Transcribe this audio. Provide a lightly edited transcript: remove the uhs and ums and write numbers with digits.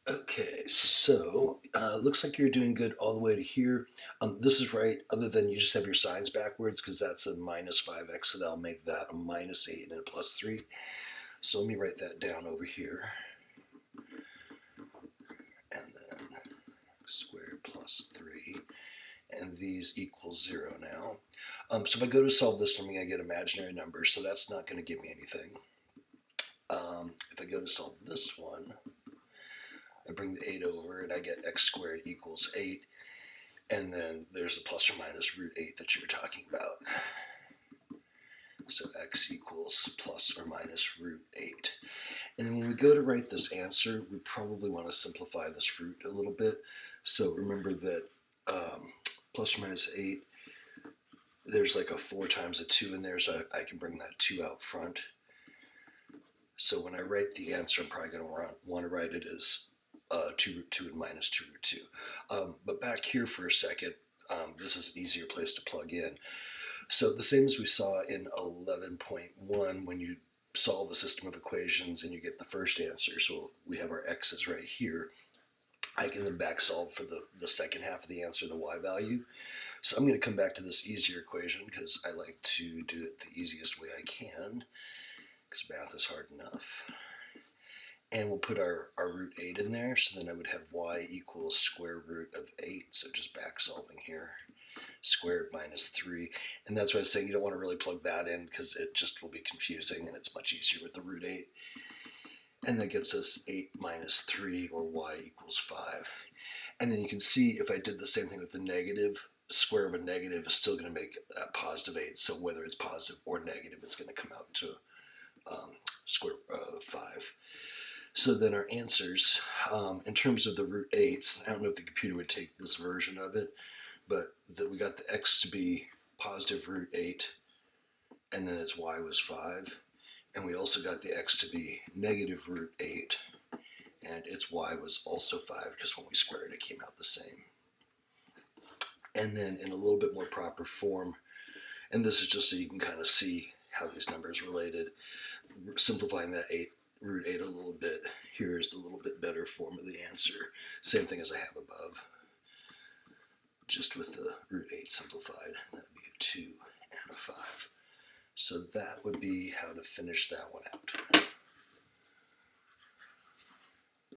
Okay, so looks like you're doing good all the way to here. This is right, other than you just have your signs backwards because that's a minus 5x, so that'll make that a minus 8 and a plus 3. So let me write that down over here. And then squared plus 3. And these equal 0 now. So if I go to solve this for me, I get imaginary numbers, so that's not going to give me anything. If I go to solve this one, I bring the 8 over and I get x squared equals 8. And then there's the plus or minus root 8 that you were talking about. So x equals plus or minus root 8. And then when we go to write this answer, we probably want to simplify this root a little bit. So remember that plus or minus 8, there's like a 4 times a 2 in there, so I can bring that 2 out front. So when I write the answer, I'm probably going to want to write it as 2 root 2 and minus 2 root 2. But back here for a second, this is an easier place to plug in. So the same as we saw in 11.1 when you solve a system of equations and you get the first answer, so we have our x's right here, I can then back solve for the second half of the answer, the y value. So I'm going to come back to this easier equation because I like to do it the easiest way I can, because math is hard enough. And we'll put our root 8 in there, so then I would have y equals square root of 8, so just back solving here. Squared minus 3, and that's why I was saying you don't want to really plug that in because it just will be confusing, and it's much easier with the root 8. And that gets us 8 minus 3, or y equals 5. And then you can see if I did the same thing with the negative, square of a negative is still going to make that positive 8, so whether it's positive or negative, it's going to come out to square 5. So then our answers, in terms of the root 8s, I don't know if the computer would take this version of it, but that we got the x to be positive root 8, and then its y was 5. And we also got the x to be negative root 8, and its y was also 5, because when we squared it came out the same. And then in a little bit more proper form, and this is just so you can kind of see how these numbers related, simplifying that root 8 a little bit, here's the little bit better form of the answer. Same thing as I have above, just with the root 8 simplified. That would be a 2 and a 5. So that would be how to finish that one out.